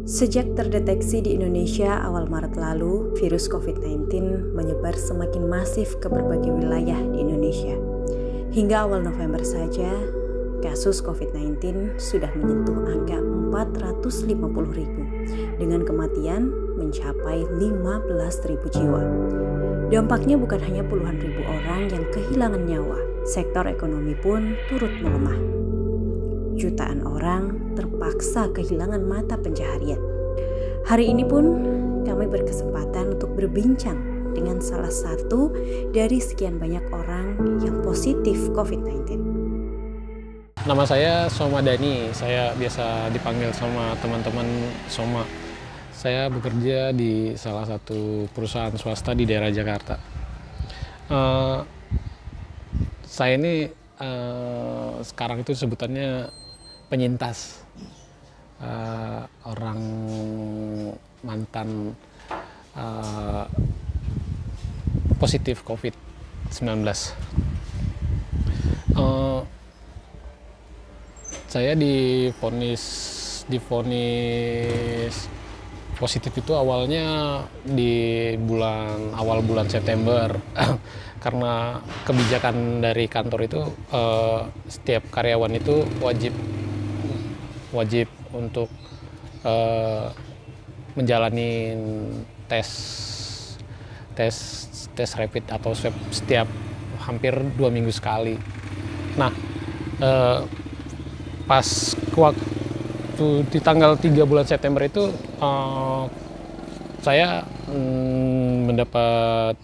Sejak terdeteksi di Indonesia awal Maret lalu, virus COVID-19 menyebar semakin masif ke berbagai wilayah di Indonesia. Hingga awal November saja, kasus COVID-19 sudah menyentuh angka 450.000 dengan kematian mencapai 15.000 jiwa. Dampaknya bukan hanya puluhan ribu orang yang kehilangan nyawa, sektor ekonomi pun turut melemah. Jutaan orang terpaksa kehilangan mata pencaharian. Hari ini pun kami berkesempatan untuk berbincang dengan salah satu dari sekian banyak orang yang positif COVID-19. Nama saya Soma Dani, saya biasa dipanggil sama teman-teman Soma. Saya bekerja di salah satu perusahaan swasta di daerah Jakarta. Saya ini sekarang itu sebutannya penyintas, orang mantan positif COVID-19. Saya divonis positif itu awalnya di awal bulan September karena kebijakan dari kantor itu setiap karyawan itu wajib untuk menjalani tes rapid atau swab setiap hampir 2 minggu sekali. Nah, pas waktu di tanggal 3 bulan September itu saya mendapat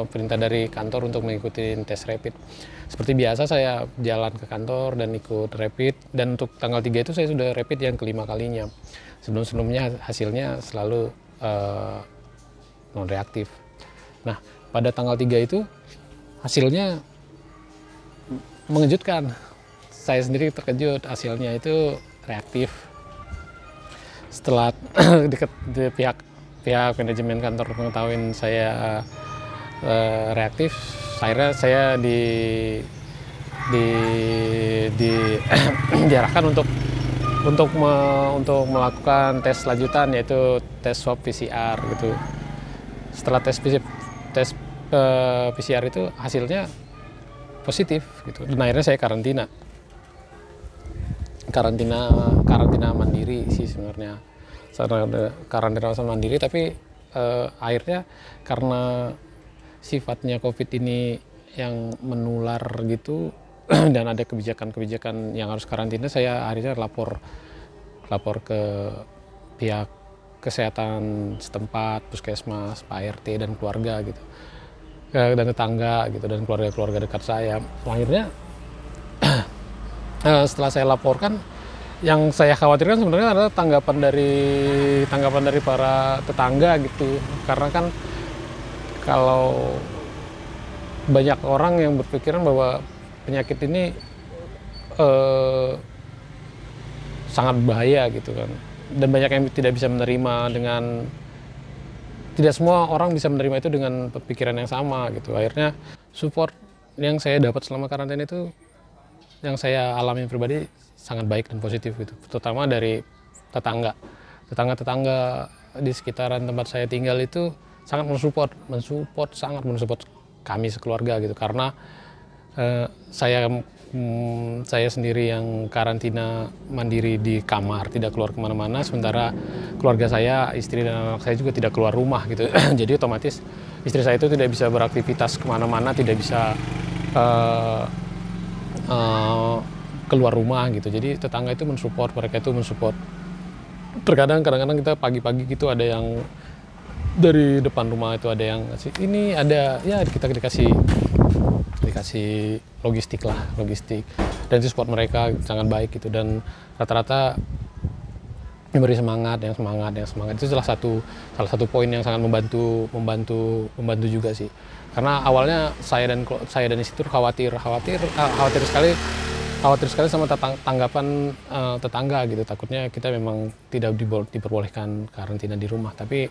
perintah dari kantor untuk mengikuti tes rapid. Seperti biasa saya jalan ke kantor dan ikut rapid, dan untuk tanggal 3 itu saya sudah rapid yang kelima kalinya. Sebelum-sebelumnya hasilnya selalu non-reaktif. Nah, pada tanggal 3 itu hasilnya mengejutkan. Saya sendiri terkejut, hasilnya itu reaktif. Setelah pihak manajemen kantor mengetahui saya reaktif, akhirnya saya diarahkan untuk melakukan tes lanjutan, yaitu tes swab PCR gitu. Setelah tes PCR itu hasilnya positif gitu, dan akhirnya saya karantina mandiri sih sebenarnya, karantina mandiri, tapi akhirnya karena sifatnya COVID ini yang menular gitu dan ada kebijakan yang harus karantina, saya akhirnya lapor ke pihak kesehatan setempat, puskesmas, Pak RT dan keluarga gitu, dan tetangga gitu, dan keluarga dekat saya. Akhirnya setelah saya laporkan, yang saya khawatirkan sebenarnya adalah tanggapan dari para tetangga gitu, karena kan kalau banyak orang yang berpikiran bahwa penyakit ini sangat bahaya gitu kan, dan banyak yang tidak bisa menerima tidak semua orang bisa menerima itu dengan pikiran yang sama gitu. Akhirnya support yang saya dapat selama karantina itu, yang saya alami pribadi, sangat baik dan positif gitu, terutama dari tetangga di sekitaran tempat saya tinggal itu sangat mensupport kami sekeluarga gitu, karena saya sendiri yang karantina mandiri di kamar, tidak keluar kemana-mana, sementara keluarga saya, istri dan anak saya juga tidak keluar rumah gitu. Jadi otomatis istri saya itu tidak bisa beraktivitas kemana-mana, tidak bisa keluar rumah gitu. Jadi tetangga itu mereka itu mensupport. Kadang-kadang kita pagi-pagi gitu ada yang dari depan rumah itu ada yang ngasih, ini ada, ya kita dikasih logistik, dan itu support mereka sangat baik gitu, dan rata-rata memberi semangat itu salah satu poin yang sangat membantu juga sih, karena awalnya saya dan istri itu khawatir sekali sama tanggapan tetangga gitu, takutnya kita memang tidak diperbolehkan karantina di rumah, tapi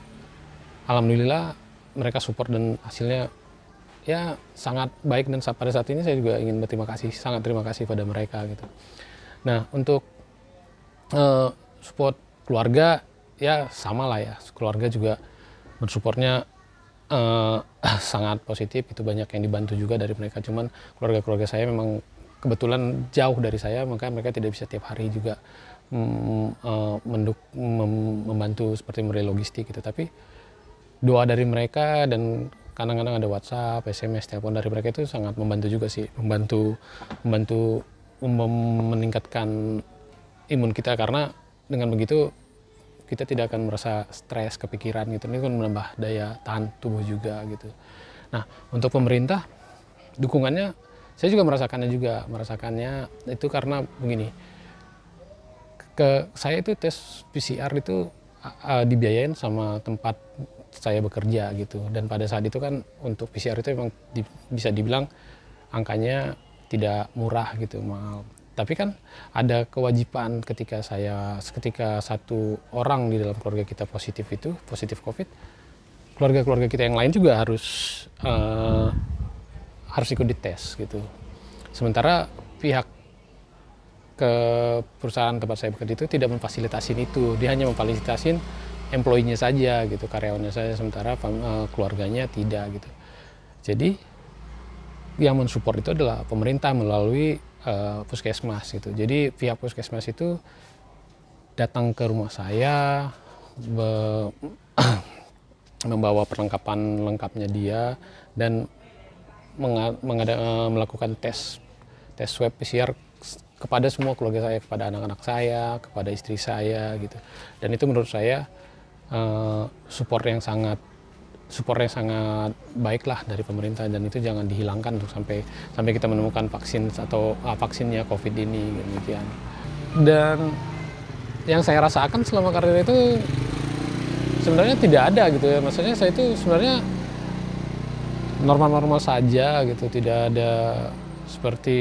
alhamdulillah mereka support dan hasilnya ya sangat baik, dan pada saat ini saya juga ingin sangat terima kasih pada mereka gitu. Nah, untuk support keluarga ya sama lah ya, keluarga juga mensupportnya sangat positif, itu banyak yang dibantu juga dari mereka. Cuman keluarga-keluarga saya memang kebetulan jauh dari saya, maka mereka tidak bisa tiap hari juga membantu seperti memberi logistik gitu. Tapi doa dari mereka dan kadang-kadang ada WhatsApp, SMS, telepon dari mereka itu sangat membantu juga sih, membantu meningkatkan imun kita, karena dengan begitu kita tidak akan merasa stres, kepikiran gitu. Ini kan menambah daya tahan tubuh juga gitu. Nah, untuk pemerintah dukungannya saya juga merasakannya itu karena begini. Saya itu tes PCR itu dibiayain sama tempat saya bekerja gitu. Dan pada saat itu kan untuk PCR itu memang bisa dibilang angkanya tidak murah gitu, mahal. Tapi kan ada kewajiban ketika satu orang di dalam keluarga kita positif COVID, keluarga-keluarga kita yang lain juga harus ikut dites gitu. Sementara pihak ke perusahaan tempat saya bekerja itu tidak memfasilitasin itu, dia hanya memfasilitasin employee-nya saja gitu, karyawannya saja, sementara keluarganya tidak gitu. Jadi yang mensupport itu adalah pemerintah melalui puskesmas gitu. Jadi pihak puskesmas itu datang ke rumah saya, membawa perlengkapan lengkapnya dia, dan melakukan tes swab PCR kepada semua keluarga saya, kepada anak-anak saya, kepada istri saya gitu. Dan itu menurut saya support yang sangat baik lah dari pemerintah, dan itu jangan dihilangkan untuk sampai kita menemukan vaksin atau vaksinnya COVID ini demikian. Dan yang saya rasakan selama karir itu sebenarnya tidak ada gitu ya, maksudnya saya itu sebenarnya normal-normal saja gitu, tidak ada seperti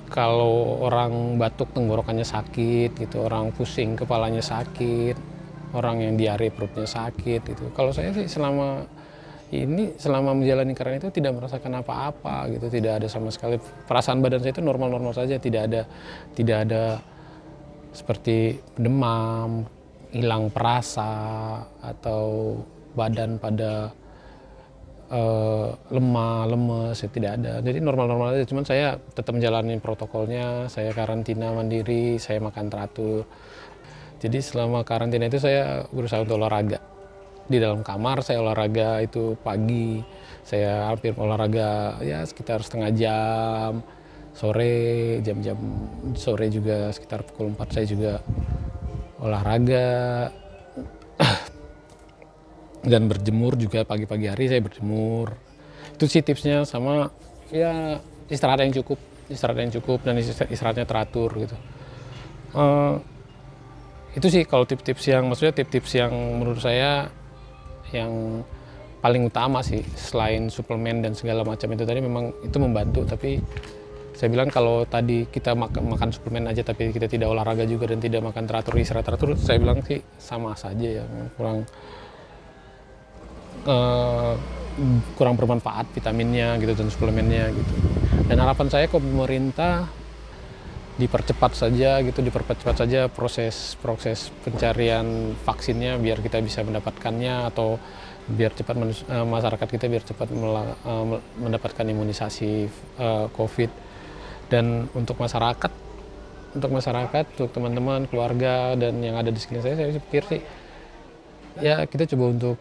kalau orang batuk tenggorokannya sakit gitu, orang pusing kepalanya sakit, orang yang diare perutnya sakit gitu. Kalau saya sih selama menjalani karir itu tidak merasakan apa-apa gitu, tidak ada sama sekali. Perasaan badan saya itu normal-normal saja, tidak ada seperti demam, hilang perasa, atau badan pada lemah, lemes, tidak ada. Jadi normal-normal aja, cuman saya tetap menjalani protokolnya, saya karantina mandiri, saya makan teratur. Jadi selama karantina itu saya berusaha untuk olahraga. Di dalam kamar saya olahraga itu pagi, saya hampir olahraga ya sekitar setengah jam, sore, jam-jam sore juga sekitar pukul 4 saya juga olahraga. Dan berjemur juga pagi-pagi hari saya berjemur. Itu sih tipsnya, sama ya istirahat yang cukup dan istirahatnya teratur gitu. Itu sih kalau tips-tips yang menurut saya yang paling utama sih, selain suplemen dan segala macam itu tadi, memang itu membantu. Tapi saya bilang kalau tadi kita makan suplemen aja tapi kita tidak olahraga juga dan tidak makan teratur, istirahat teratur, saya bilang sih sama saja ya, kurang bermanfaat vitaminnya gitu dan suplemennya gitu. Dan harapan saya ke pemerintah dipercepat saja proses pencarian vaksinnya, biar kita bisa mendapatkannya, atau biar cepat masyarakat kita biar cepat mendapatkan imunisasi COVID. Dan untuk masyarakat, untuk teman-teman, keluarga, dan yang ada di sekitar saya pikir sih ya kita coba untuk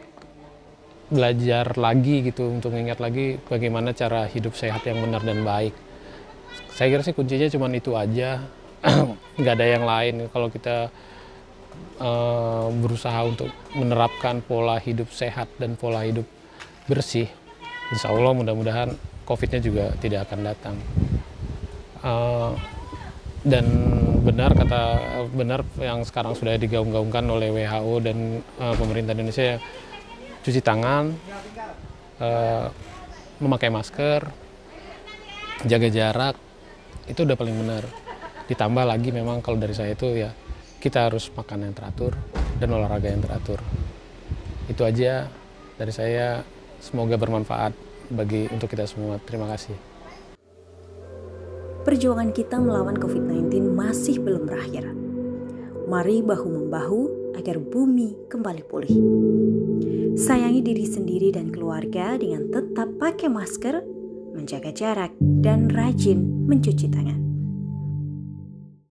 belajar lagi gitu, untuk mengingat lagi bagaimana cara hidup sehat yang benar dan baik. Saya kira sih kuncinya cuma itu aja, nggak ada yang lain. Kalau kita berusaha untuk menerapkan pola hidup sehat dan pola hidup bersih, insya Allah mudah-mudahan COVID-nya juga tidak akan datang. Dan benar yang sekarang sudah digaung-gaungkan oleh WHO dan pemerintah Indonesia, cuci tangan, memakai masker, jaga jarak, itu udah paling benar. Ditambah lagi memang kalau dari saya itu ya kita harus makan yang teratur dan olahraga yang teratur. Itu aja dari saya, semoga bermanfaat untuk kita semua. Terima kasih. Perjuangan kita melawan COVID-19 masih belum berakhir. Mari bahu-membahu agar bumi kembali pulih. Sayangi diri sendiri dan keluarga dengan tetap pakai masker, menjaga jarak, dan rajin mencuci tangan.